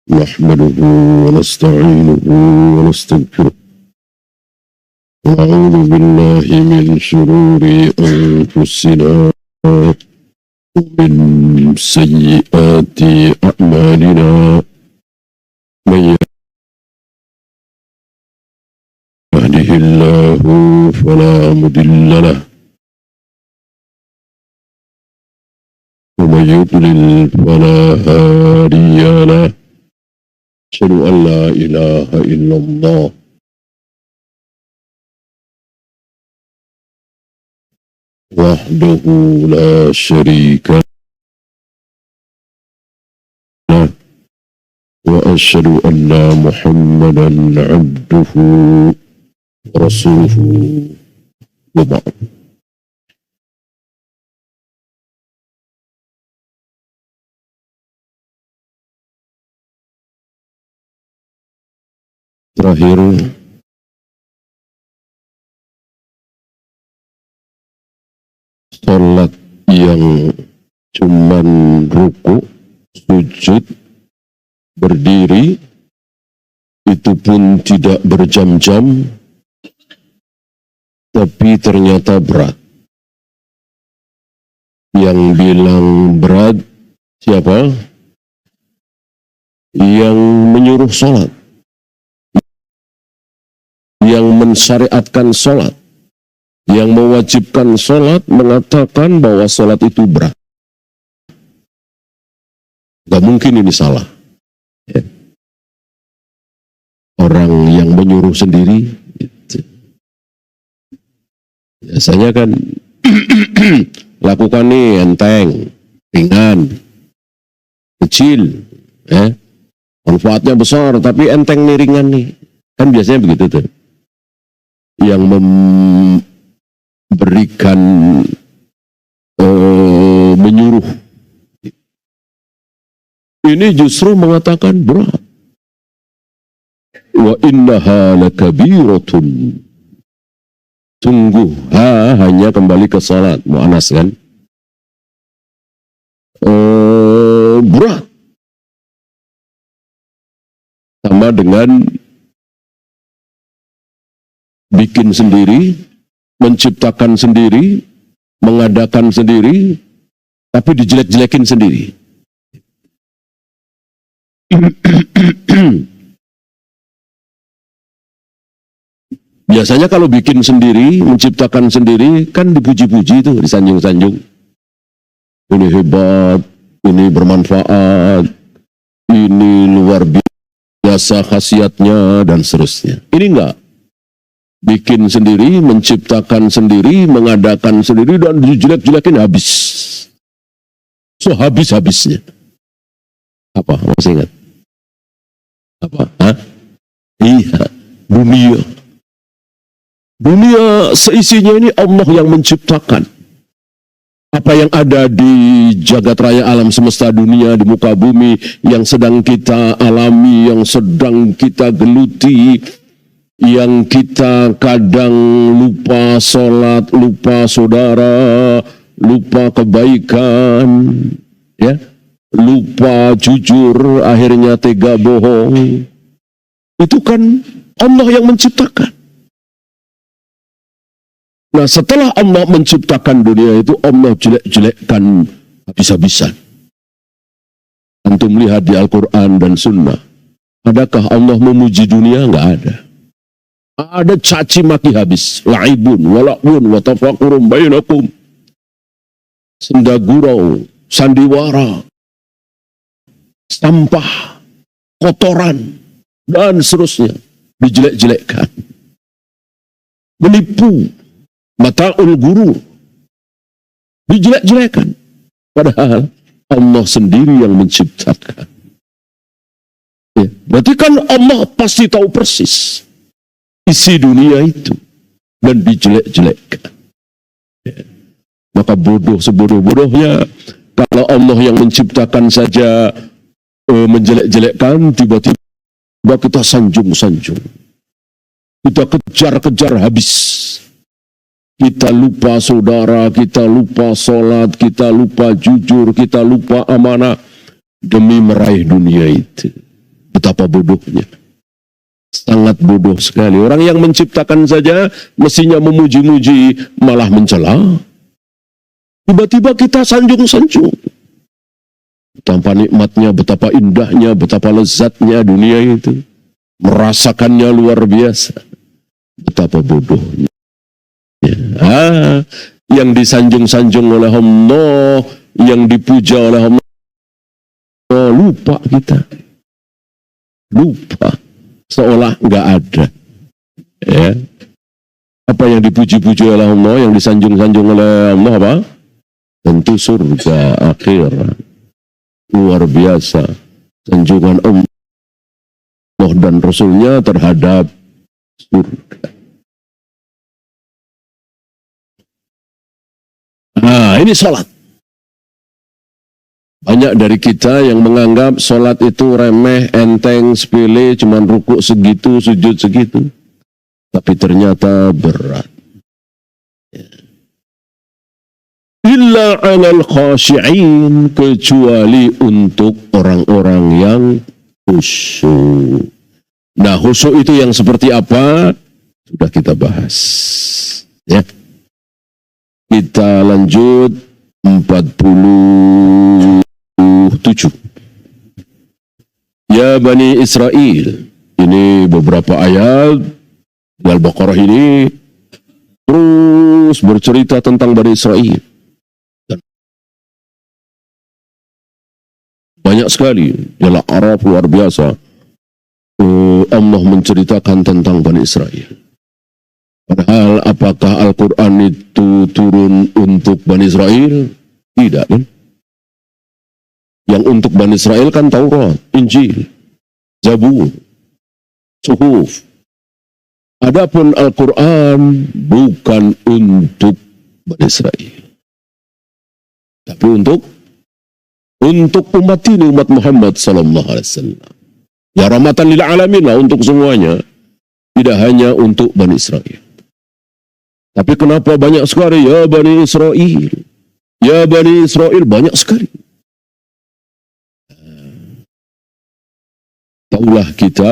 نحمده ونستعينه ونستغفره ونعوذ بالله من شرور أنفسنا ومن سيئات أعمالنا من يهده الله فلا مضل له ومن يضلل فلا هادي له أشهد أن لا إله إلا الله وحده لا شريك له وأشهد أن محمدا عبده ورسوله وبعد. Terakhir, sholat yang cuman ruku, sujud, berdiri, itu pun tidak berjam-jam, tapi ternyata berat. Yang bilang berat siapa? Yang menyuruh sholat, yang mensyariatkan sholat, yang mewajibkan sholat, mengatakan bahwa sholat itu berat. Gak mungkin ini salah. Ya. Orang yang menyuruh sendiri, gitu. Biasanya kan lakukan nih enteng, ringan, kecil, ya. Manfaatnya besar, tapi enteng nih, ringan nih. Kan biasanya begitu tuh. Yang memberikan menyuruh ini justru mengatakan berat. Wa innaha lakabiratun, sungguh hanya kembali ke salat mu'anas kan, berat, sama dengan bikin sendiri, menciptakan sendiri, mengadakan sendiri, tapi dijelek-jelekin sendiri. Biasanya kalau bikin sendiri, menciptakan sendiri, kan dipuji-puji itu, disanjung-sanjung. Ini hebat, ini bermanfaat, ini luar biasa khasiatnya, dan seterusnya. Ini enggak. Bikin sendiri, menciptakan sendiri, mengadakan sendiri, dan dijelek-jelekin habis. So habis-habisnya. Apa? Masih ingat? Apa? Hah? Iya, dunia. Dunia seisinya ini Allah yang menciptakan. Apa yang ada di jagat raya alam semesta dunia, di muka bumi, yang sedang kita alami, yang sedang kita geluti, yang kita kadang lupa sholat, lupa saudara, lupa kebaikan, ya, lupa jujur, akhirnya tega bohong. Itu kan Allah yang menciptakan. Nah, setelah Allah menciptakan dunia itu, Allah jelek-jelekkan habis-habisan. Antum lihat di Al-Quran dan Sunnah, adakah Allah memuji dunia? Enggak ada. Ada caci maki habis, la'ibun, wala'un, watafakurum bainakum, sendagurau, sandiwara, sampah, kotoran, dan seterusnya, dijelek-jelekkan. Menipu, mata'ul guru, dijelek-jelekkan. Padahal Allah sendiri yang menciptakan. Ya, berarti kan Allah pasti tahu persis isi dunia itu, dan dijelek-jelekkan. Ya. Maka bodoh sebodoh-bodohnya kalau Allah yang menciptakan saja menjelek-jelekkan, tiba-tiba kita sanjung-sanjung, kita kejar-kejar habis, kita lupa saudara, kita lupa sholat, kita lupa jujur, kita lupa amanah demi meraih dunia itu. Betapa bodohnya. Sangat bodoh sekali. Orang yang menciptakan saja mestinya memuji-muji, malah mencela. Tiba-tiba kita sanjung-sanjung. Betapa nikmatnya, betapa indahnya, betapa lezatnya dunia itu. Merasakannya luar biasa. Betapa bodohnya. Yang disanjung-sanjung oleh Allah, yang dipuja oleh Allah, lupa kita. Lupa. Seolah nggak ada. Ya. Apa yang dipuji-puji oleh Allah, yang disanjung-sanjung oleh Allah apa? Tentu surga akhirat. Luar biasa sanjungan Allah dan Rasulnya terhadap surga. Nah, ini sholat. Banyak dari kita yang menganggap sholat itu remeh, enteng, sepele, cuman rukuk segitu, sujud segitu. Tapi ternyata berat. Illa 'alal khashi'in, kecuali untuk orang-orang yang khusyuk. Nah, khusyuk itu yang seperti apa? Sudah kita bahas. Ya. Kita lanjut 47. Ya Bani Israel. Ini beberapa ayat di Al-Baqarah ini terus bercerita tentang Bani Israel. Dan banyak sekali. Ialah Arab luar biasa. Allah menceritakan tentang Bani Israel. Padahal apakah Al-Quran itu turun untuk Bani Israel? Tidak kan? Yang untuk Bani Israel kan Taurat, Injil, Zabur, Suhuf. Adapun Al-Quran bukan untuk Bani Israel. Tapi untuk umat ini, umat Muhammad sallallahu alaihi wasallam. Ya rahmatan lil alamin lah, untuk semuanya. Tidak hanya untuk Bani Israel. Tapi kenapa banyak sekali ya Bani Israel? Ya Bani Israel banyak sekali. Taulah kita,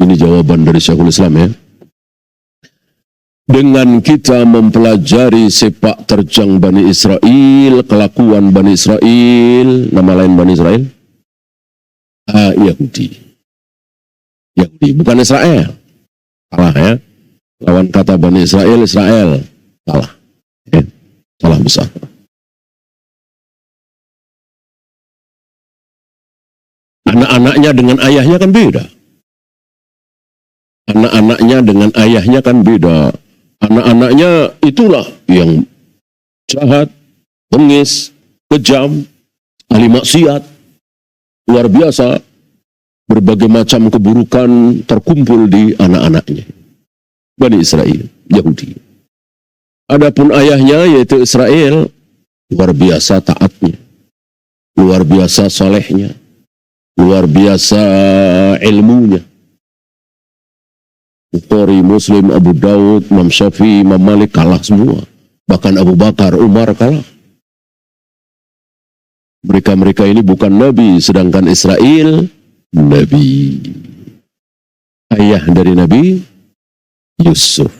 ini jawaban dari Syekhul Islam ya. Dengan kita mempelajari sepak terjang Bani Israel, kelakuan Bani Israel, nama lain Bani Israel? Yahudi. Yahudi, bukan Israel. Salah ya. Lawan kata Bani Israel, Israel. Salah. Ya. Salah besar. Anak-anaknya dengan ayahnya kan beda. Anak-anaknya dengan ayahnya kan beda. Anak-anaknya itulah yang jahat, bengis, kejam, ahli maksiat. Luar biasa. Berbagai macam keburukan terkumpul di anak-anaknya. Bani Israel, Yahudi. Adapun ayahnya yaitu Israel, luar biasa taatnya, luar biasa solehnya, luar biasa ilmunya. Bukhari, Muslim, Abu Dawud, Imam Syafi'i, Imam Malik kalah semua. Bahkan Abu Bakar, Umar kalah. Mereka-mereka ini bukan Nabi, sedangkan Israel Nabi. Ayah dari Nabi Yusuf,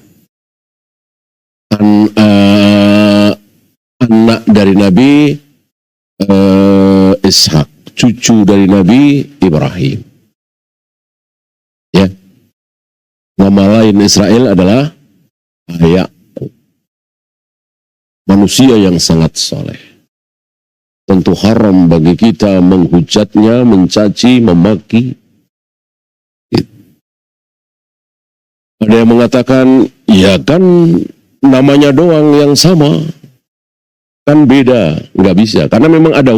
anak dari Nabi Ishak, cucu dari Nabi Ibrahim. Ya, nama lain Israel adalah Ya'qub. Manusia yang sangat soleh. Tentu haram bagi kita menghujatnya, mencaci, memaki. Ada yang mengatakan, ya kan namanya doang yang sama. Kan beda. Nggak bisa. Karena memang ada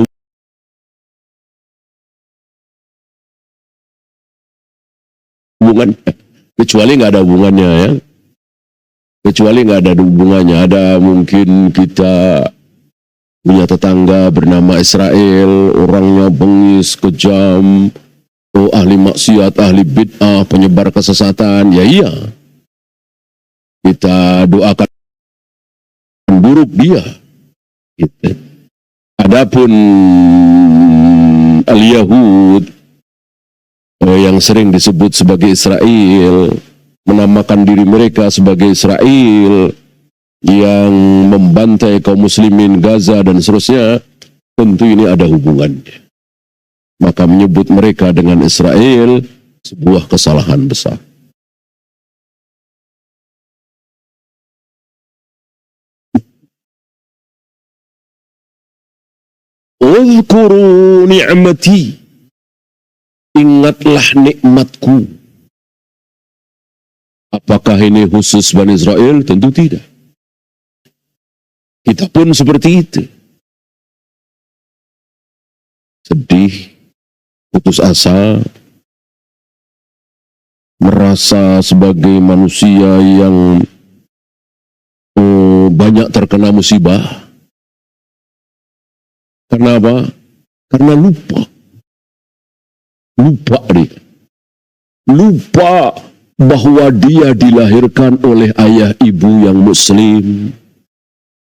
hubungan. Kecuali nggak ada hubungannya ya. Kecuali nggak ada hubungannya. Ada mungkin kita punya tetangga bernama Israel. Orangnya bengis, kejam. Ahli maksiat, ahli bid'ah, penyebar kesesatan. Ya iya. Kita doakan buruk dia. Gitu. Adapun al-Yahud, yang sering disebut sebagai Israel, menamakan diri mereka sebagai Israel, yang membantai kaum muslimin Gaza dan seterusnya, tentu ini ada hubungannya. Maka menyebut mereka dengan Israel sebuah kesalahan besar. Uzkuru ni'mati, ingatlah nikmatku. Apakah ini khusus Bani Israel? Tentu tidak. Kita pun seperti itu. Sedih, putus asa, merasa sebagai manusia yang banyak terkena musibah. Karena apa? Karena lupa. Lupa dia. Lupa bahwa dia dilahirkan oleh ayah ibu yang muslim.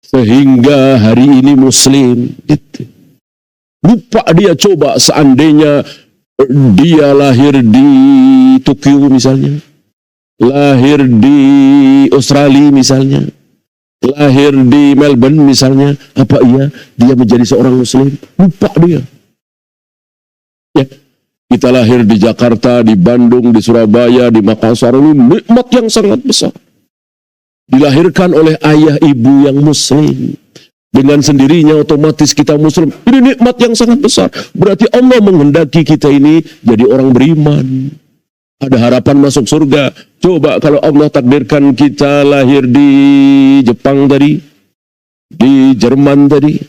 Sehingga hari ini muslim. Gitu. Lupa dia, coba seandainya dia lahir di Tokyo misalnya. Lahir di Australia misalnya. Lahir di Melbourne misalnya, apa iya dia menjadi seorang muslim? Lupa dia. Ya, kita lahir di Jakarta, di Bandung, di Surabaya, di Makassar, ini nikmat yang sangat besar. Dilahirkan oleh ayah ibu yang muslim. Dengan sendirinya otomatis kita muslim. Ini nikmat yang sangat besar. Berarti Allah menghendaki kita ini jadi orang beriman. Ada harapan masuk surga. Coba kalau Allah takdirkan kita lahir di Jepang tadi, di Jerman tadi,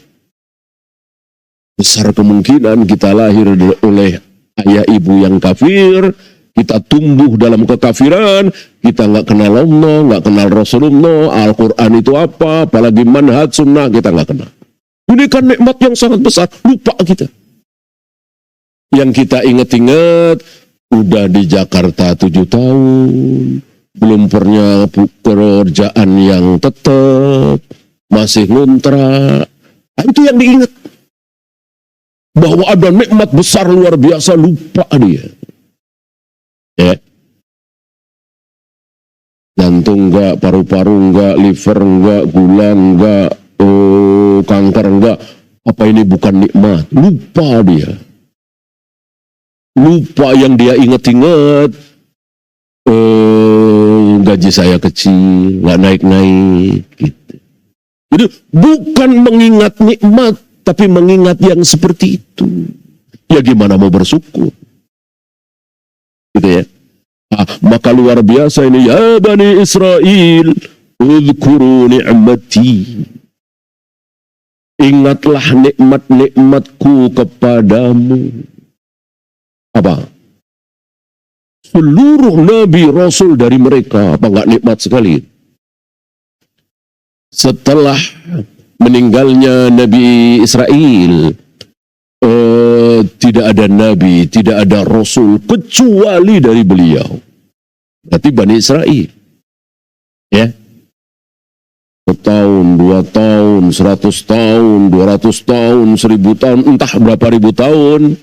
besar kemungkinan kita lahir oleh ayah ibu yang kafir, kita tumbuh dalam kekafiran, kita nggak kenal Allah, nggak kenal Rasulullah, Al-Quran itu apa, apalagi manhaj sunnah, kita nggak kenal. Ini kan nikmat yang sangat besar, lupa kita. Yang kita ingat-ingat, udah di Jakarta 7 tahun, belum pernah pekerjaan yang tetap, masih ngontrak. Nah, itu yang diingat. Bahwa ada nikmat besar luar biasa, lupa dia. Ya. Jantung enggak, paru-paru enggak, liver enggak, gula enggak, kanker enggak. Apa ini bukan nikmat? Lupa dia. Lupa yang dia ingat-ingat, gaji saya kecil, nggak naik-naik, gitu. Jadi bukan mengingat nikmat, tapi mengingat yang seperti itu. Ya gimana mau bersyukur? Gitu ya. Maka luar biasa ini, ya Bani Israel, uzkuru ni'mati. Ingatlah nikmat-nikmatku kepadamu. Apa? Seluruh nabi rasul dari mereka, apa enggak nikmat sekali? Setelah meninggalnya Nabi Israel, tidak ada nabi, tidak ada rasul kecuali dari beliau. Berarti Bani Israel. Ya. Setahun, 2 tahun, 100 tahun, 200 tahun, 1000 tahun, entah berapa ribu tahun.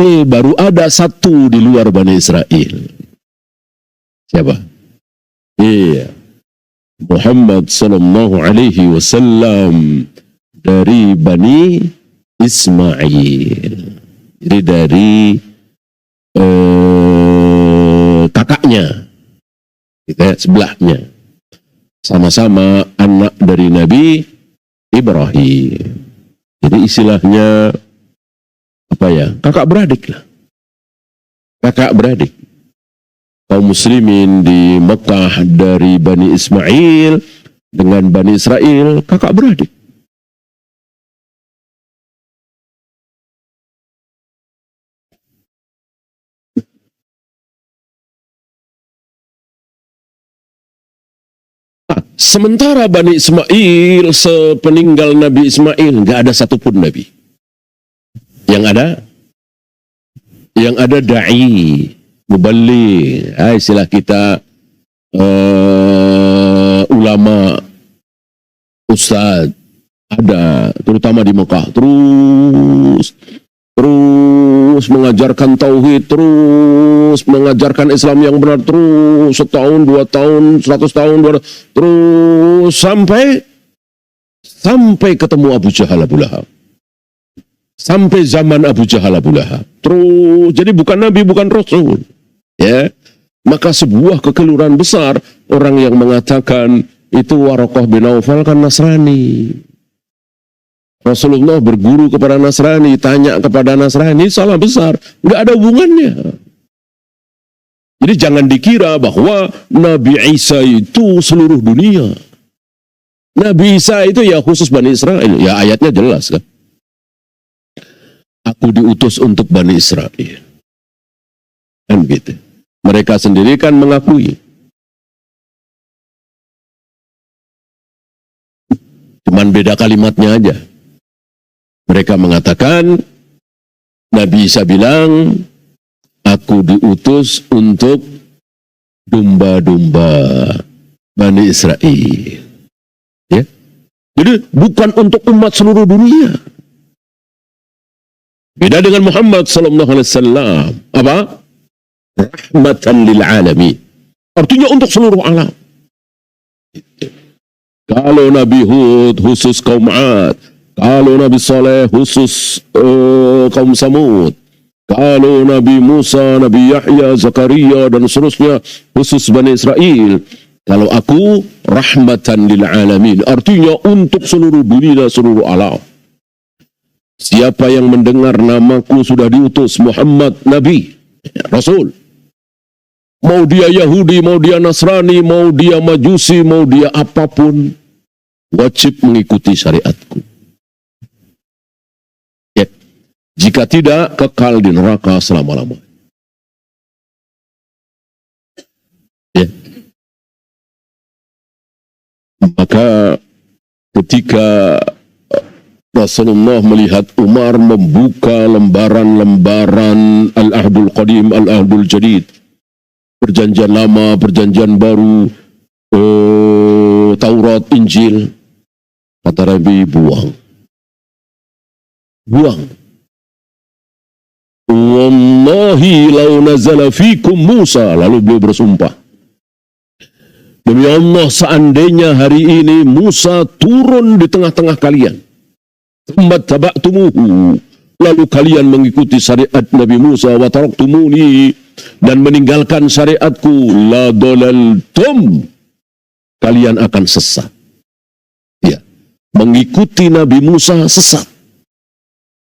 Baru ada satu di luar Bani Israel. Siapa? Iya. Muhammad sallallahu alaihi wasallam dari Bani Ismail. Jadi dari kakaknya. Gitu ya, sebelahnya. Sama-sama anak dari Nabi Ibrahim. Jadi istilahnya apa ya? Kakak beradik lah. Kakak beradik. Kaum muslimin di Mekah dari Bani Ismail dengan Bani Israel, kakak beradik. Sementara Bani Ismail sepeninggal Nabi Ismail nggak ada satupun Nabi. Yang ada da'i, muballigh, istilah kita ulama, ustadz, ada terutama di Mekah terus terus mengajarkan tauhid, terus mengajarkan Islam yang benar, terus setahun, 2 tahun, 100 tahun, terus sampai ketemu Abu Jahal Abu Lahab. Sampai zaman Abu Jahal Abu Lahab. Terus, jadi bukan Nabi, bukan Rasul. Ya, maka sebuah kekeliruan besar orang yang mengatakan itu Waraqah bin Naufal kan Nasrani. Rasulullah berguru kepada Nasrani, tanya kepada Nasrani, salah besar, nggak ada hubungannya. Jadi jangan dikira bahwa Nabi Isa itu seluruh dunia. Nabi Isa itu ya khusus Bani Israel, ya ayatnya jelas kan. Aku diutus untuk Bani Israel. Kan gitu. Mereka sendiri kan mengakui. Cuman beda kalimatnya aja. Mereka mengatakan, Nabi Isa bilang, aku diutus untuk domba-domba Bani Israel. Ya? Jadi bukan untuk umat seluruh dunia. Beda dengan Muhammad sallallahu alaihi wasallam. Apa? Rahmatan lil alamin. Artinya untuk seluruh alam. Kalau Nabi Hud khusus kaum Ad, kalau Nabi Saleh khusus kaum Samud, kalau Nabi Musa, Nabi Yahya, Zakaria dan seterusnya khusus Bani Israel. Kalau aku rahmatan lil alamin, artinya untuk seluruh dunia, seluruh alam. Siapa yang mendengar namaku sudah diutus, Muhammad Nabi, Rasul. Mau dia Yahudi, mau dia Nasrani, mau dia Majusi, mau dia apapun, wajib mengikuti syariatku. Ya. Jika tidak, kekal di neraka selama-lamanya. Ya. Maka ketika Rasulullah melihat Umar membuka lembaran-lembaran Al-Ahdul Qadim, Al-Ahdul Jadid, perjanjian lama, perjanjian baru, Taurat, Injil, kata Nabi, buang. Wallahi lau nazala fikum Musa, lalu beliau bersumpah, demi Allah seandainya hari ini Musa turun di tengah-tengah kalian, lalu kalian mengikuti syariat Nabi Musa, wa taraktumuni, dan meninggalkan syariatku, la dalaltum, kalian akan sesat. Ya, mengikuti Nabi Musa sesat.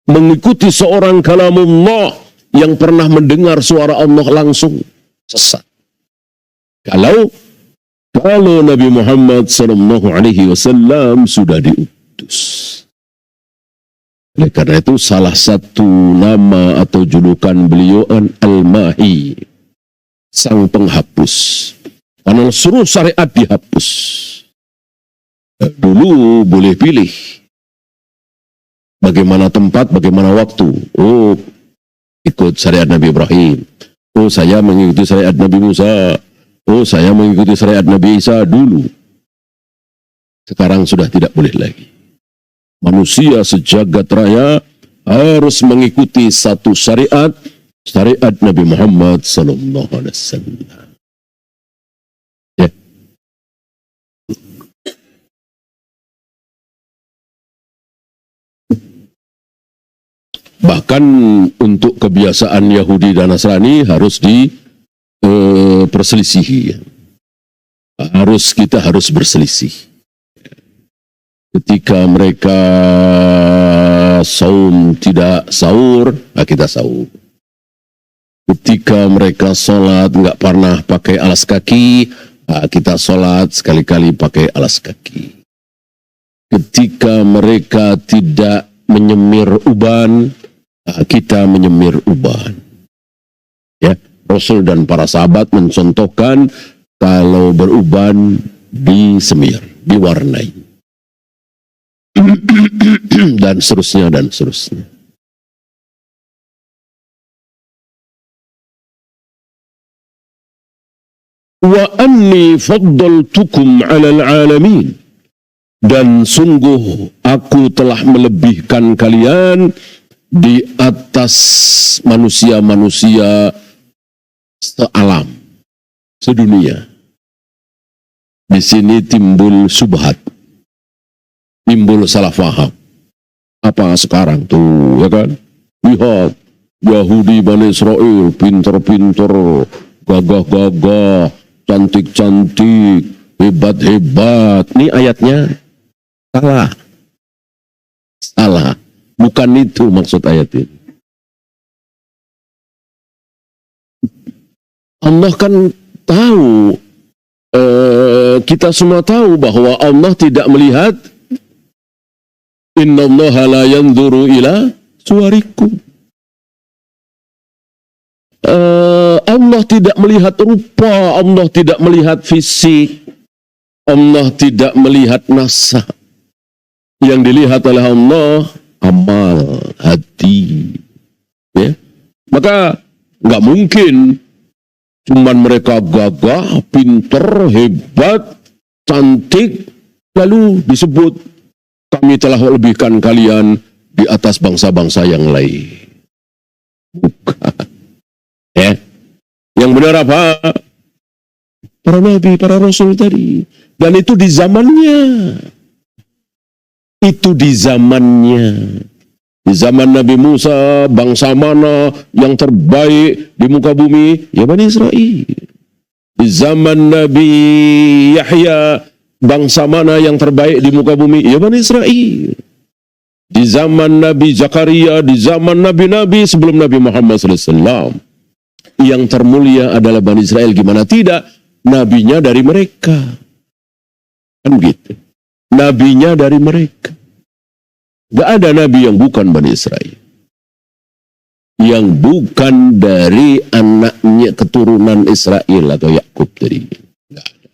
Mengikuti seorang kalamullah yang pernah mendengar suara Allah langsung sesat. Kalau Nabi Muhammad sallallahu alaihi wasallam sudah diutus. Oleh karena itu salah satu nama atau julukan beliau Al-Mahi, sang penghapus. Karena seluruh syariat dihapus. Dulu boleh pilih bagaimana tempat, bagaimana waktu. Oh, ikut syariat Nabi Ibrahim. Oh, saya mengikuti syariat Nabi Musa. Oh, saya mengikuti syariat Nabi Isa dulu. Sekarang sudah tidak boleh lagi. Manusia sejagat raya harus mengikuti satu syariat Nabi Muhammad sallallahu alaihi wasallam. Ya. Bahkan untuk kebiasaan Yahudi dan Nasrani harus diperselisihi. Kita harus berselisih. Ketika mereka saum tidak sahur, kita sahur. Ketika mereka sholat nggak pernah pakai alas kaki, kita sholat sekali-kali pakai alas kaki. Ketika mereka tidak menyemir uban, kita menyemir uban. Ya, Rasul dan para sahabat mencontohkan kalau beruban disemir, diwarnai. Dan seterusnya. Wa anni faddaltukum 'alal 'alamin, dan sungguh aku telah melebihkan kalian di atas manusia-manusia sealam, sedunia. Di sini timbul subhat, timbul salah faham. Apa sekarang tuh, ya kan? Lihat, Yahudi Bani Israel, pinter-pinter, gagah-gagah, cantik-cantik, hebat-hebat. Ini ayatnya salah. Salah. Bukan itu maksud ayat ini. Allah kan tahu, kita semua tahu bahwa Allah tidak melihat. Innallaha la yanzuru ila suwarikum. Allah tidak melihat rupa, Allah tidak melihat fisik, Allah tidak melihat nasab. Yang dilihat oleh Allah amal hati. Ya. Maka nggak mungkin cuman mereka gagah, pinter, hebat, cantik, lalu disebut kami telah lebihkan kalian di atas bangsa-bangsa yang lain. Bukan. Ya. Yang benar apa? Para nabi, para rasul tadi. Dan itu di zamannya. Itu di zamannya. Di zaman Nabi Musa, bangsa mana yang terbaik di muka bumi? Ya Bani Israel. Di zaman Nabi Yahya, bangsa mana yang terbaik di muka bumi? Ya Bani Israel. Di zaman Nabi Zakaria, di zaman Nabi-Nabi sebelum Nabi Muhammad SAW, yang termulia adalah Bani Israel. Gimana tidak? Nabinya dari mereka. Kan gitu. Nabinya dari mereka. Gak ada nabi yang bukan Bani Israel. Yang bukan dari anaknya keturunan Israel atau Yakub tadi. Gak ada.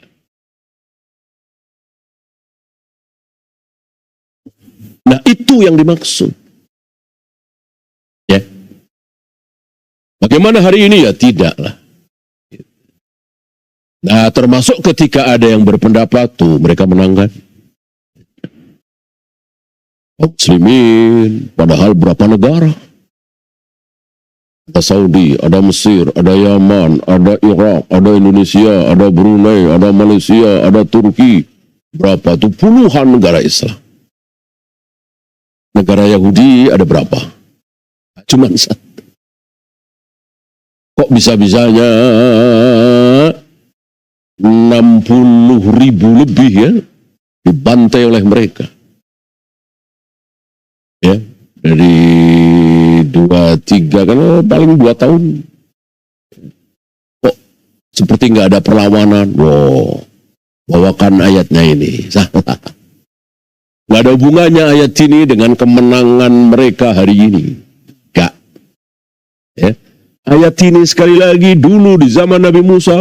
Nah itu yang dimaksud. Ya. Bagaimana hari ini? Ya tidaklah. Nah termasuk ketika ada yang berpendapat tuh mereka menangkan. Muslimin, padahal berapa negara? Ada Saudi, ada Mesir, ada Yaman, ada Irak, ada Indonesia, ada Brunei, ada Malaysia, ada Turki. Berapa tuh? Puluhan negara Islam. Negara Yahudi ada berapa? Cuman satu. Kok bisa-bisanya 60.000 lebih ya dibantai oleh mereka? Ya, dari 2-3 kan paling 2 tahun. Kok seperti nggak ada perlawanan? Wow, bawakan ayatnya ini. Salah. Nggak ada hubungannya ayat ini dengan kemenangan mereka hari ini. Nggak. Ya. Ayat ini sekali lagi dulu di zaman Nabi Musa,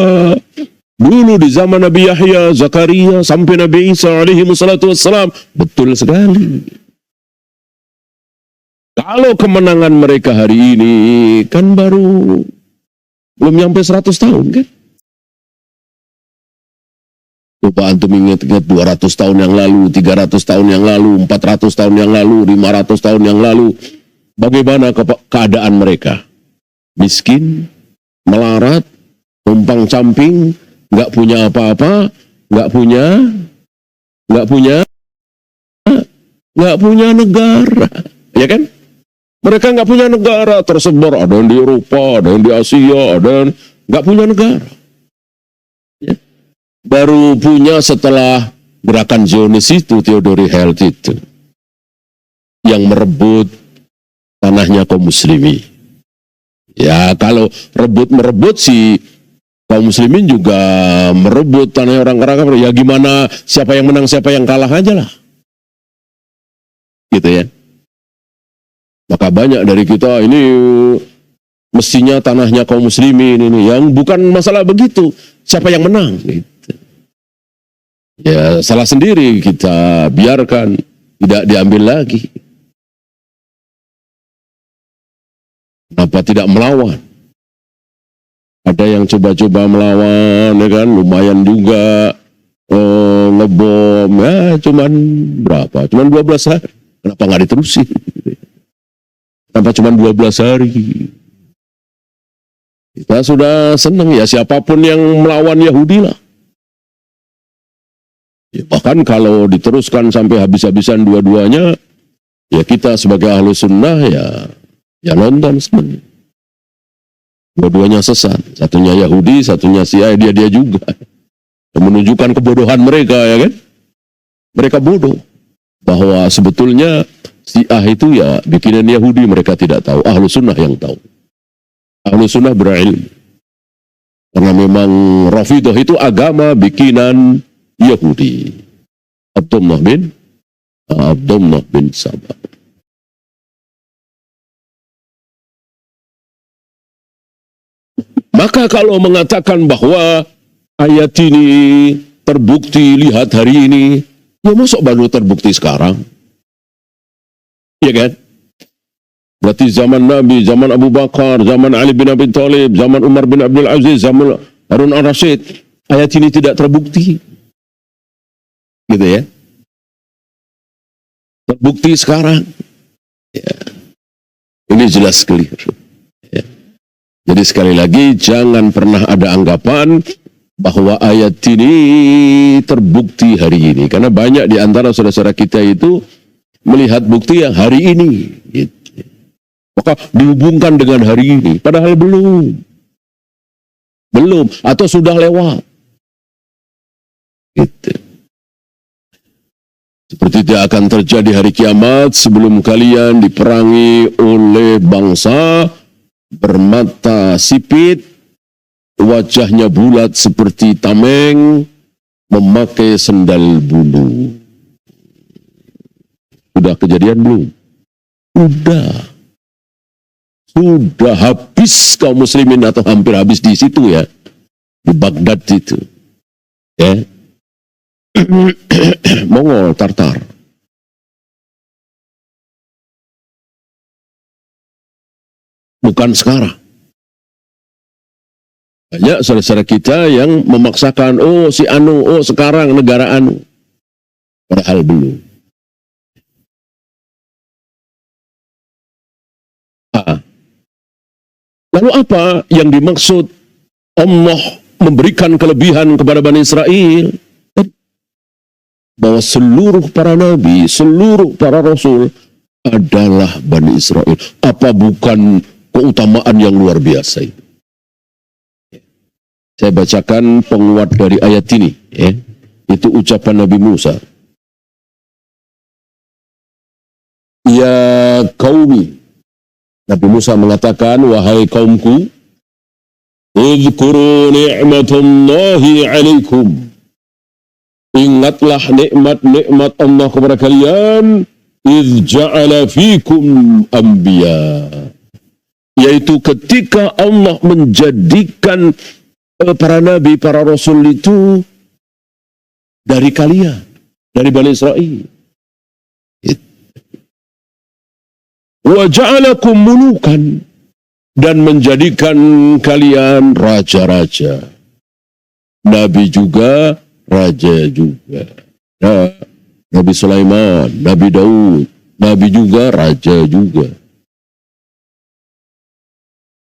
dulu di zaman Nabi Yahya, Zakaria, sampai Nabi Isa alaihi wassalatu wassalam. Betul sekali. Kalau kemenangan mereka hari ini kan baru belum nyampe 100 tahun kan? Coba antum ingat-ingat 200 tahun yang lalu, 300 tahun yang lalu, 400 tahun yang lalu, 500 tahun yang lalu. Bagaimana keadaan mereka? Miskin, melarat, tumpang camping, nggak punya apa-apa, nggak punya negara, ya kan? Mereka nggak punya negara, tersebar. Ada yang di Eropa, ada yang di Asia, ada yang nggak punya negara. Ya. Baru punya setelah gerakan Zionis itu, Theodore Herzl itu. Yang merebut tanahnya kaum muslimin. Ya kalau merebut si kaum muslimin juga merebut tanah orang-orang kafir. Ya gimana, siapa yang menang, siapa yang kalah aja lah. Gitu ya. Maka banyak dari kita ini mestinya tanahnya kaum muslimin ini. Yang bukan masalah begitu. Siapa yang menang? Gitu. Ya salah sendiri, kita biarkan. Tidak diambil lagi. Kenapa tidak melawan? Ada yang coba-coba melawan, ya kan? Lumayan juga. Ngebom. Ya cuman berapa? Cuman 12 hari. Kenapa nggak diterusin? Tanpa cuma 12 hari. Kita sudah senang ya, siapapun yang melawan Yahudi lah. Ya, bahkan kalau diteruskan sampai habis-habisan dua-duanya, ya kita sebagai ahlu sunnah ya nonton senang. Dua-duanya sesat. Satunya Yahudi, satunya Syiah, dia juga. Menunjukkan kebodohan mereka, ya kan? Mereka bodoh. Bahwa sebetulnya Syiah itu ya bikinan Yahudi, mereka tidak tahu. Ahlu sunnah yang tahu. Ahlu sunnah berilmu. Karena memang Rafidah itu agama bikinan Yahudi. Abdullah bin Sabah. Maka kalau mengatakan bahwa ayat ini terbukti lihat hari ini, ya masuk baru terbukti sekarang. Ya kan? Berarti zaman Nabi, zaman Abu Bakar, zaman Ali bin Abi Thalib, zaman Umar bin Abdul Aziz, zaman Harun al-Rashid, ayat ini tidak terbukti. Gitu ya. Terbukti sekarang. Ya. Ini jelas clear. Ya. Jadi sekali lagi, jangan pernah ada anggapan bahwa ayat ini terbukti hari ini. Karena banyak di antara saudara-saudara kita itu melihat bukti yang hari ini. Gitu. Maka dihubungkan dengan hari ini. Padahal belum. Belum. Atau sudah lewat. Gitu. Seperti tidak akan terjadi hari kiamat sebelum kalian diperangi oleh bangsa bermata sipit, wajahnya bulat seperti tameng, memakai sendal bulu. Sudah kejadian belum? Sudah habis kaum muslimin atau hampir habis di situ ya. Di Baghdad itu. Ya. Mongol, Tartar. Bukan sekarang. Banyak saudara-saudara kita yang memaksakan, si anu, sekarang negara anu. Padahal belum. Lalu apa yang dimaksud Allah memberikan kelebihan kepada Bani Israel? Bahwa seluruh para nabi, seluruh para rasul adalah Bani Israel. Apa bukan keutamaan yang luar biasa itu? Saya bacakan penguat dari ayat ini. Ya. Itu ucapan Nabi Musa. Ya qaumi. Nabi Musa mengatakan, wahai kaumku, uzkuru ni'matullahi alaikum. Ingatlah nikmat-nikmat Allah kepada kalian, iz ja'ala fikum anbiya. Yaitu ketika Allah menjadikan para nabi, para rasul itu dari kalian, dari Bani Israel. Wa ja'alakum mulukan, dan menjadikan kalian raja-raja. Nabi juga, raja juga. Nah, Nabi Sulaiman, Nabi Daud, Nabi juga, raja juga.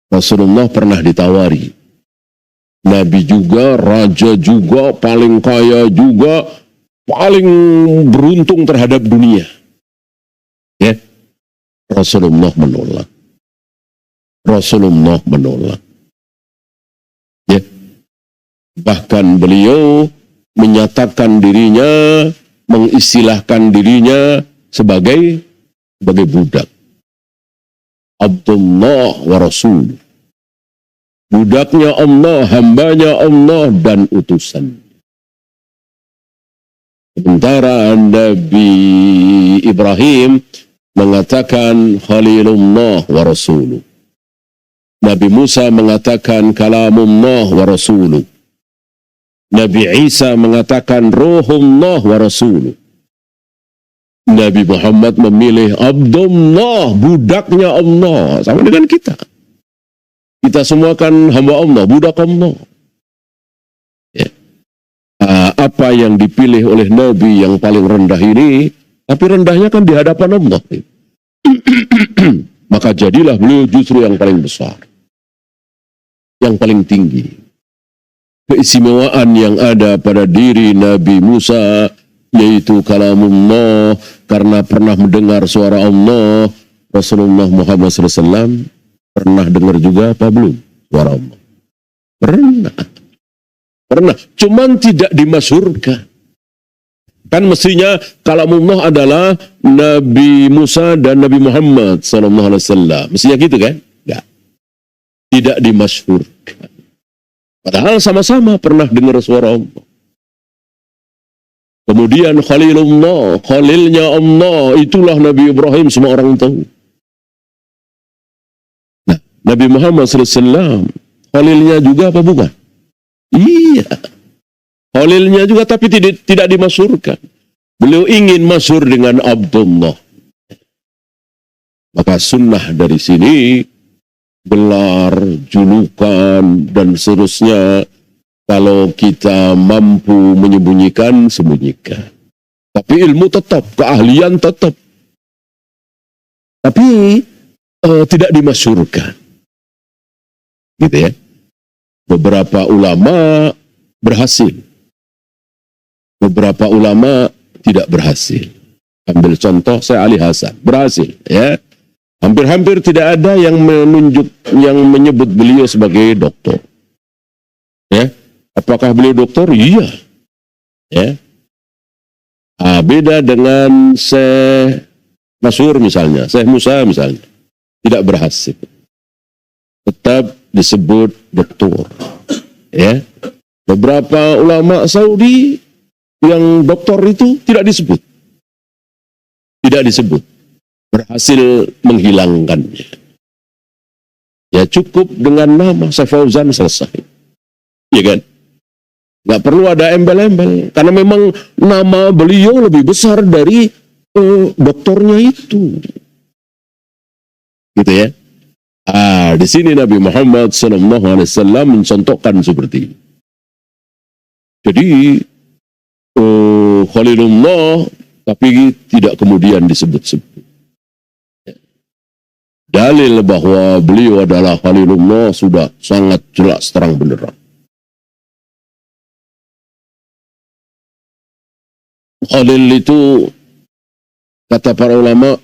Rasulullah pernah ditawari. Nabi juga, raja juga, paling kaya juga, paling beruntung terhadap dunia. Ya. Rasulullah menolak. Ya. Bahkan beliau menyatakan dirinya, mengistilahkan dirinya sebagai budak. Abdullah wa Rasul. Budaknya Allah, hambanya Allah, dan utusan. Sementara Nabi Ibrahim mengatakan Khalilullah wa Rasuluh. Nabi Musa mengatakan Kalamullah wa Rasuluh. Nabi Isa mengatakan Ruhullah wa Rasuluh. Nabi Muhammad memilih Abdullah, budaknya Allah. Sama dengan kita. Kita semua kan hamba Allah, budak Allah. Ya. Apa yang dipilih oleh Nabi yang paling rendah ini, tapi rendahnya kan di hadapan Allah. Maka jadilah beliau justru yang paling besar, yang paling tinggi. Keistimewaan yang ada pada diri Nabi Musa, yaitu kalamullah, karena pernah mendengar suara Allah. Rasulullah Muhammad SAW pernah dengar juga apa belum suara Allah? Pernah. Cuman tidak dimasyhurkan. Kan mestinya kalamullah adalah Nabi Musa dan Nabi Muhammad SAW. Mestinya gitu kan? Enggak. Tidak dimasyhurkan. Padahal sama-sama pernah dengar suara Allah. Kemudian Khalilullah, Khalilnya Allah, itulah Nabi Ibrahim, semua orang tahu. Nah, Nabi Muhammad SAW, Khalilnya juga apa bukan? Iya. Khalilnya juga, tapi tidak dimasyhurkan. Beliau ingin masyhur dengan Abdullah. Maka sunnah dari sini, gelar, julukan, dan seterusnya, kalau kita mampu menyembunyikan, sembunyikan. Tapi ilmu tetap, keahlian tetap. Tapi tidak dimasyhurkan. Gitu ya. Beberapa ulama berhasil. Beberapa ulama tidak berhasil. Ambil contoh, saya Ali Hasan. Berhasil. Ya. Hampir-hampir tidak ada yang menyebut beliau sebagai doktor. Ya. Apakah beliau doktor? Iya. Ya. Beda dengan Syekh Masyhur misalnya, Syekh Musa misalnya. Tidak berhasil. Tetap disebut doktor. Ya. Beberapa ulama Saudi yang doktor itu tidak disebut. Tidak disebut. Berhasil menghilangkannya. Ya cukup dengan nama Syekh Fauzan selesai. Iya kan? Nggak perlu ada embel-embel. Karena memang nama beliau lebih besar dari doktornya itu. Gitu ya. Di sini Nabi Muhammad SAW mencontohkan seperti ini. Jadi Khalilullah, tapi tidak kemudian disebut-sebut. Dalil bahwa beliau adalah Khalilullah sudah sangat jelas terang benderang. Khalil itu, kata para ulama,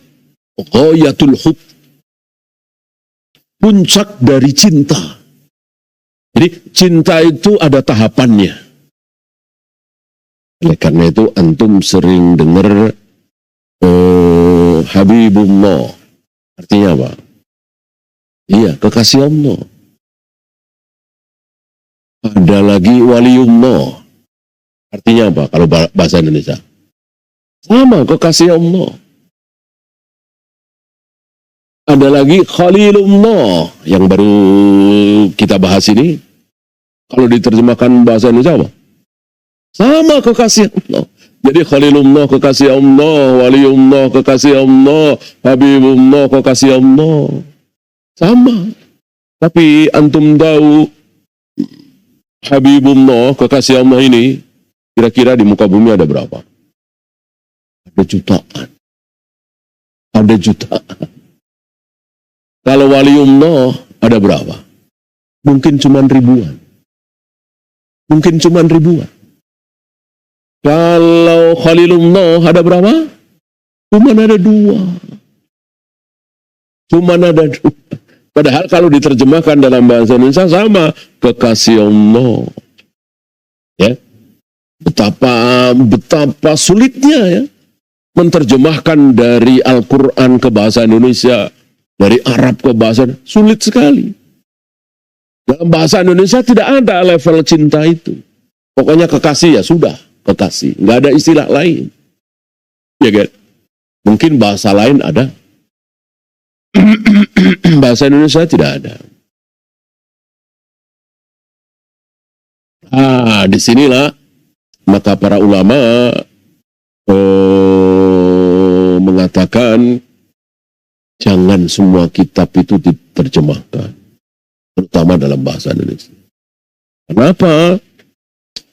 ghayatul hub, puncak dari cinta. Jadi cinta itu ada tahapannya. Oleh karena itu antum sering dengar Habibullah. Artinya apa? Iya, kekasih Allah. Ada lagi waliullah. Artinya apa kalau bahasa Indonesia? Sama, kekasih Allah. Ada lagi Khalilullah yang baru kita bahas ini. Kalau diterjemahkan bahasa Indonesia apa? Sama, kekasih Allah. Jadi Khalilullah kekasih Allah, waliullah kekasih Allah, Habibullah kekasih Allah. Sama. Tapi antum tahu Habibullah kekasih Allah ini kira-kira di muka bumi ada berapa? Ada jutaan. Ada jutaan. Kalau waliullah ada berapa? Mungkin cuma ribuan. Mungkin cuma ribuan. Kalau Khalilullah ada berapa? Cuma ada dua. Cuma ada dua. Padahal kalau diterjemahkan dalam bahasa Indonesia sama, kekasih Allah. Ya. Betapa sulitnya ya menerjemahkan dari Al-Quran ke bahasa Indonesia, dari Arab ke bahasa, sulit sekali. Dalam bahasa Indonesia tidak ada level cinta itu. Pokoknya kekasih ya sudah. Kekasih, nggak ada istilah lain, ya kan? Mungkin bahasa lain ada, bahasa Indonesia tidak ada. Disinilah maka para ulama mengatakan jangan semua kitab itu diterjemahkan, terutama dalam bahasa Indonesia. Kenapa?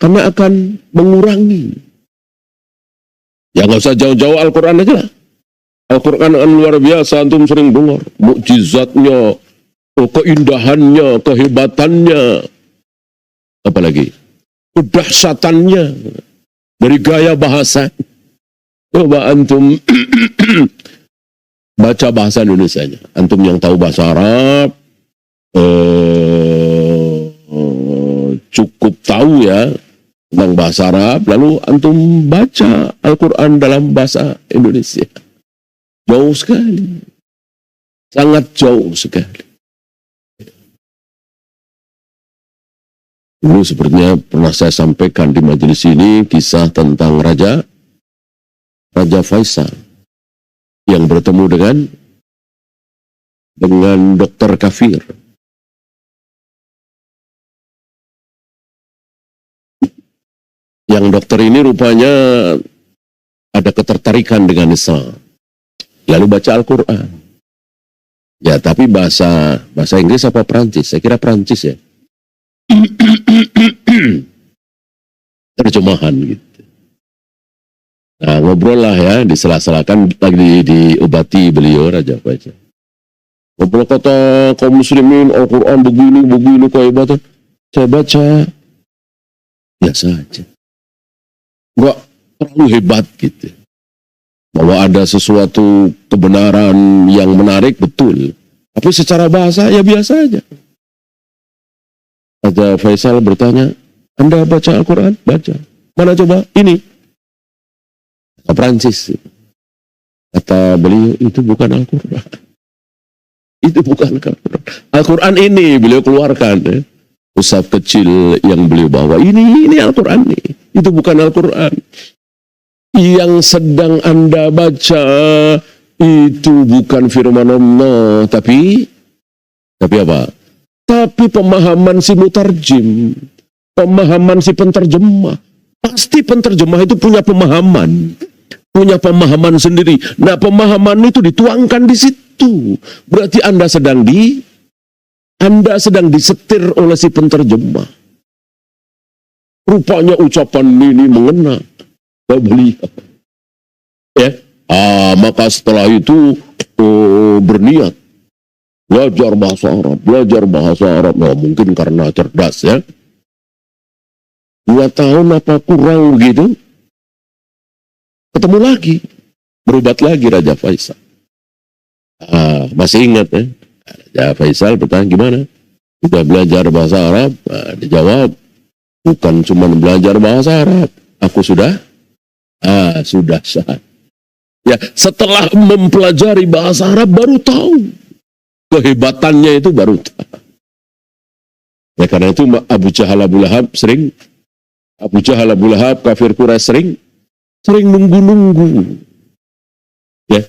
Karena akan mengurangi. Ya nggak usah jauh-jauh Al-Quran aja lah. Al-Quran kan luar biasa, antum sering dengar. Mukjizatnya, keindahannya, kehebatannya. Apalagi? Kedahsyatannya. Dari gaya bahasa. Coba antum baca bahasa Indonesianya. Antum yang tahu bahasa Arab, cukup tahu ya tentang bahasa Arab, lalu antum baca Al-Quran dalam bahasa Indonesia. Jauh sekali. Sangat jauh sekali. Dulu sepertinya pernah saya sampaikan di majelis ini kisah tentang Raja Faisal yang bertemu dengan dokter kafir. Yang dokter ini rupanya ada ketertarikan dengan Islam. Lalu baca Al-Quran. Ya, tapi bahasa Inggris apa Perancis? Saya kira Perancis ya. Terjemahan gitu. Nah, ngobrol lah ya, disela-selakan lagi diobati beliau Raja Faisal. Ngobrol kata kaum muslimin, Al-Quran begini kehebatan. Saya baca, biasa aja. Enggak terlalu hebat gitu. Bahwa ada sesuatu kebenaran yang menarik, betul. Tapi secara bahasa, ya biasa aja. Raja Faisal bertanya, Anda baca Al-Quran? Baca. Mana coba? Ini. Prancis. Kata beliau, itu bukan Al-Quran. Itu bukan Al-Quran. Al-Quran ini beliau keluarkan. Ya. Mushaf kecil yang beliau bawa. Ini Al-Quran nih. Itu bukan Al-Quran. Yang sedang Anda baca itu bukan firman Allah, tapi apa? Tapi pemahaman si mutarjim, pemahaman si penterjemah. Pasti penterjemah itu punya pemahaman sendiri. Nah, pemahaman itu dituangkan di situ. Berarti Anda sedang disetir oleh si penterjemah. Rupanya ucapan ini mengena beliau. Ya, maka setelah itu berniat belajar bahasa Arab. Ya, mungkin karena cerdas ya. 2 tahun apa kurang begitu, ketemu lagi, berobat lagi Raja Faisal. Masih ingat ya? Raja Faisal bertanya gimana? Sudah belajar bahasa Arab? Dijawab, bukan cuma belajar bahasa Arab, aku sudah sah. Ya, setelah mempelajari bahasa Arab baru tahu kehebatannya, itu baru tahu. Ya, karena itu Abu Jahal Abu Lahab kafir Quraisy sering nunggu. Ya,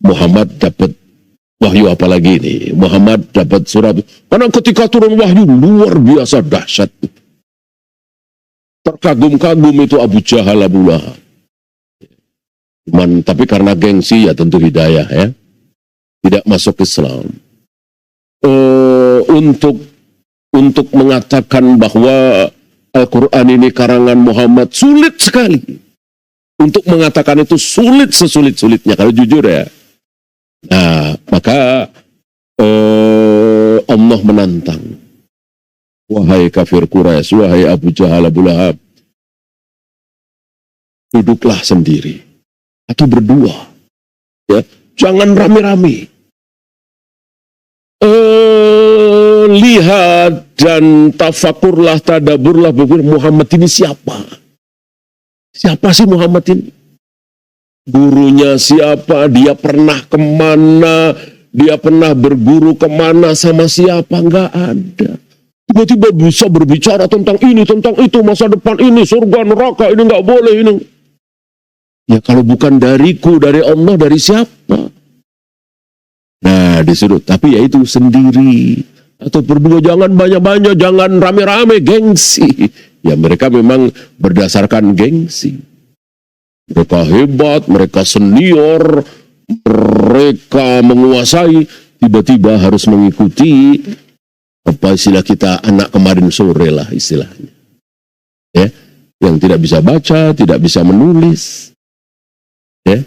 Muhammad dapat wahyu apalagi ini. Muhammad dapat surat. Karena ketika turun wahyu luar biasa dahsyat. Terkagum-kagum itu Abu Jahal Abu Lahab. Tapi karena gengsi ya tentu hidayah ya. Tidak masuk Islam. Untuk mengatakan bahwa Al-Quran ini karangan Muhammad sulit sekali. Untuk mengatakan itu sulit sesulit-sulitnya kalau jujur ya. Nah, maka Allah menantang. Wahai kafir Quraisy, wahai Abu Jahal Abu Lahab, duduklah sendiri atau berdua, ya, jangan rame-rame. Lihat dan tafakurlah, tadaburlah, berpikir Muhammad ini siapa? Siapa sih Muhammad ini? Gurunya siapa? Dia pernah kemana? Dia pernah berguru kemana? Sama siapa? Nggak ada. Tiba-tiba bisa berbicara tentang ini, tentang itu, masa depan ini, surga, neraka, ini nggak boleh ini. Ya kalau bukan dariku, dari Allah, dari siapa? Nah disuruh, tapi ya itu sendiri. Atau berdua, jangan banyak-banyak, jangan rame-rame, gengsi. Ya mereka memang berdasarkan gengsi. Mereka hebat, mereka senior, mereka menguasai, tiba-tiba harus mengikuti apa istilah kita anak kemarin sore lah istilahnya. Ya, yang tidak bisa baca, tidak bisa menulis. Ya.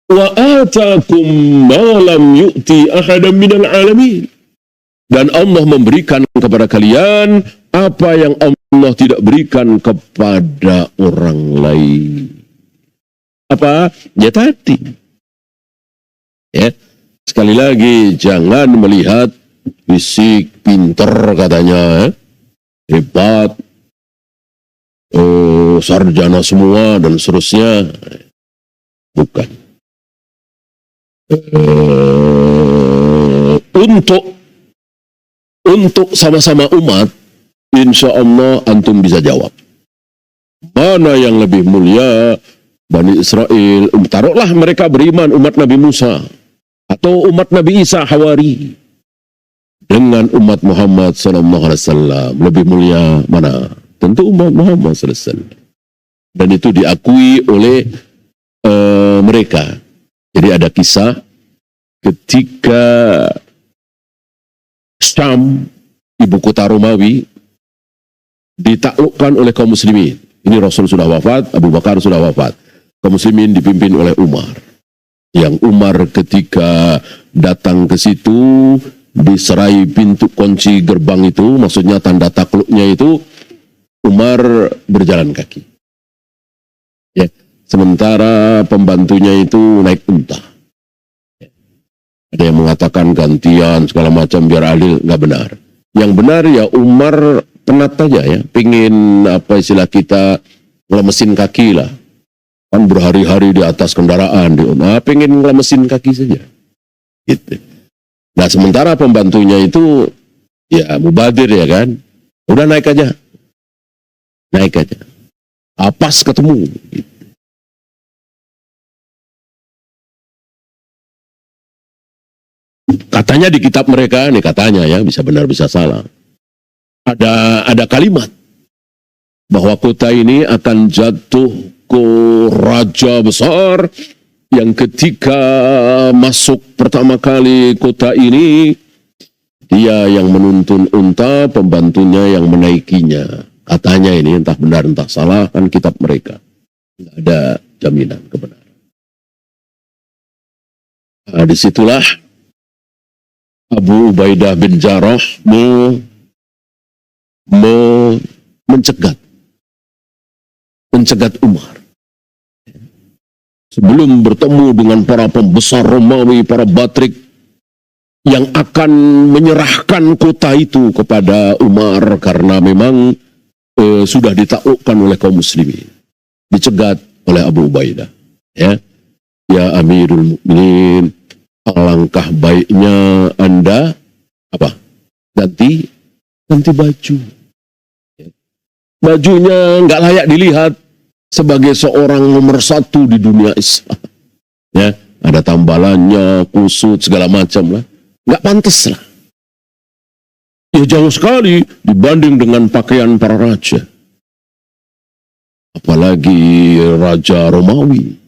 wa atakum ma lam yu'ti ahadan minal alamin. Dan Allah memberikan kepada kalian apa yang Allah tidak berikan kepada orang lain. Apa? Ya tadi. Ya. Sekali lagi, jangan melihat fisik, pinter katanya, hebat, sarjana semua dan seterusnya. Bukan. Untuk sama-sama umat, insya Allah antum bisa jawab. Mana yang lebih mulia, Bani Israel? Taruhlah mereka beriman umat Nabi Musa atau umat Nabi Isa Hawari dengan umat Muhammad SAW. Lebih mulia mana? Tentu umat Muhammad SAW. Dan itu diakui oleh mereka. Jadi ada kisah ketika Syam, ibu kota Romawi, ditaklukkan oleh kaum muslimin. Ini Rasul sudah wafat, Abu Bakar sudah wafat. Kaum muslimin dipimpin oleh Umar. Yang Umar ketika datang ke situ, diserai pintu kunci gerbang itu, maksudnya tanda takluknya itu, Umar berjalan kaki. Ya. Sementara pembantunya itu naik unta. Ada yang mengatakan gantian segala macam biar adil, nggak benar. Yang benar ya Umar penat aja ya, pingin apa istilah kita ngelemesin kaki lah. Kan berhari-hari di atas kendaraan, pengen ngelemesin kaki saja. Gitu. Nah sementara pembantunya itu ya mubadir ya kan, udah naik aja, pas ketemu. Gitu. Katanya di kitab mereka, nih katanya ya, bisa benar bisa salah. Ada kalimat bahwa kota ini akan jatuh ke raja besar yang ketika masuk pertama kali kota ini, dia yang menuntun unta, pembantunya yang menaikinya. Katanya ini entah benar entah salah, kan kitab mereka. Tidak ada jaminan kebenaran. Nah, disitulah Abu Ubaidah bin Jarrah mencegat Umar. Sebelum bertemu dengan para pembesar Romawi, para batrik yang akan menyerahkan kota itu kepada Umar karena memang sudah ditaklukkan oleh kaum muslimin. Dicegat oleh Abu Ubaidah. Ya Amirul Mukminin, alangkah baiknya Anda ganti baju. Bajunya nggak layak dilihat sebagai seorang nomor satu di dunia Islam. Ya, ada tambalannya, kusut segala macam lah, nggak pantas lah. Ya jauh sekali dibanding dengan pakaian para raja. Apalagi Raja Romawi,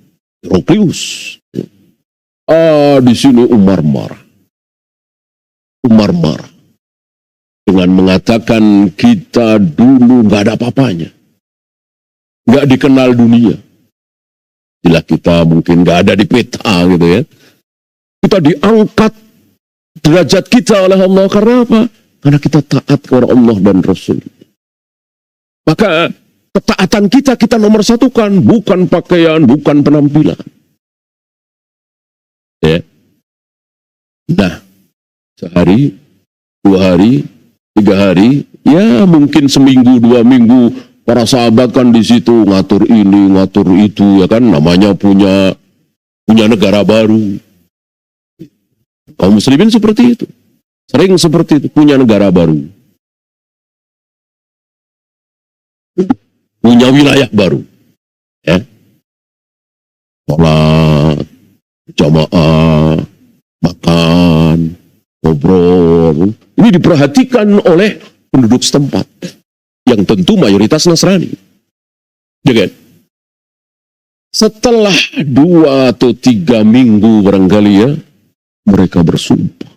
Heraklius. Di sini Umar marah dengan mengatakan kita dulu nggak ada apa-apanya, nggak dikenal dunia. Bila kita mungkin nggak ada di peta gitu ya, kita diangkat derajat kita oleh Allah karena apa? Karena kita taat kepada Allah dan Rasul. Maka ketaatan kita nomor satukan, bukan pakaian, bukan penampilan. Ya. Nah, sehari, 2 hari, 3 hari, ya mungkin seminggu, 2 minggu, para sahabat kan di situ ngatur ini, ngatur itu, ya kan, namanya punya negara baru. Kaum muslimin seperti itu, sering seperti itu, punya negara baru, punya wilayah baru, ya, sholat, jamaah, makan, ngobrol. Ini diperhatikan oleh penduduk setempat yang tentu mayoritas Nasrani. Jadi, setelah 2 atau 3 minggu barangkali ya, mereka bersumpah,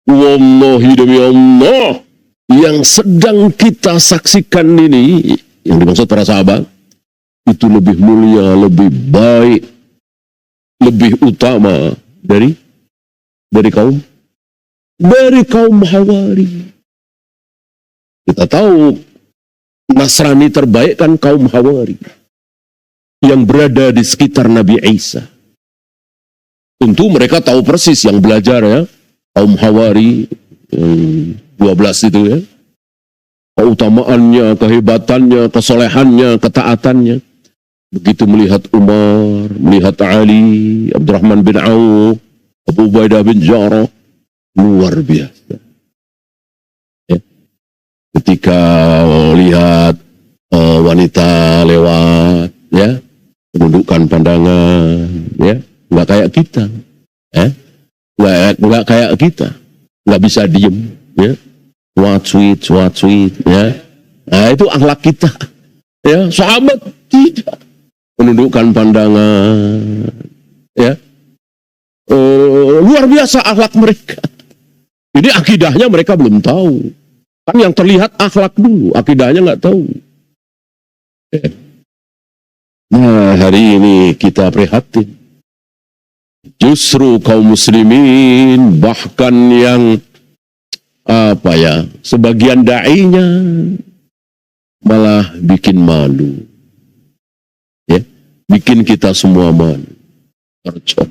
wallahi demi Allah, yang sedang kita saksikan ini, yang dimaksud para sahabat, itu lebih mulia, lebih baik, lebih utama dari kaum Hawari. Kita tahu Nasrani terbaik kan kaum Hawari yang berada di sekitar Nabi Isa. Tentu mereka tahu persis yang belajar ya, kaum Hawari 12 itu ya. Keutamaannya, kehebatannya, kesolehannya, ketaatannya. Begitu melihat Umar, melihat Ali, Abdurrahman bin Auf, Abu Ubaidah bin Jarrah, luar biasa. Ya. Ketika lihat wanita lewat, ya, menundukkan pandangan, ya, nggak kayak kita, ya, nggak kayak kita, nggak bisa diem, ya. What sweet, ya. Nah, itu akhlak kita. Ya, sahabat tidak menundukkan pandangan. Ya. Luar biasa akhlak mereka. Ini akidahnya mereka belum tahu. Kan yang terlihat akhlak dulu, akidahnya nggak tahu. Ya. Nah, hari ini kita prihatin. Justru kaum muslimin, bahkan yang sebagian da'inya malah bikin malu, ya, bikin kita semua malu, tercok.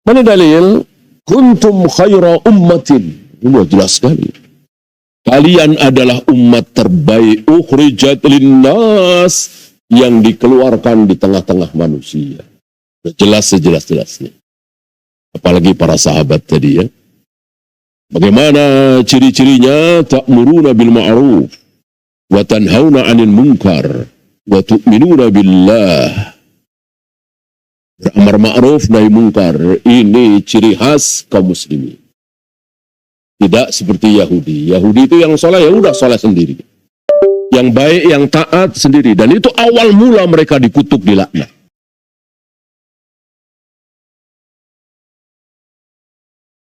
Mana dalil? Kuntum khaira ummatin. Ini jelas sekali. Kalian adalah umat terbaik, ukhrijat linnas, yang dikeluarkan di tengah-tengah manusia. Jelas sejelas-jelasnya. Apalagi para sahabat tadi ya. Bagaimana ciri-cirinya? Ta'muruna bil ma'ruf wa tanhauna 'anil munkar wa tu'minuna billah. Beramar ma'ruf nahi munkar. Ini ciri khas kaum muslimin. Tidak seperti Yahudi. Yahudi itu yang soleh ya udah soleh sendiri. Yang baik, yang taat sendiri. Dan itu awal mula mereka dikutuk, dilaknat.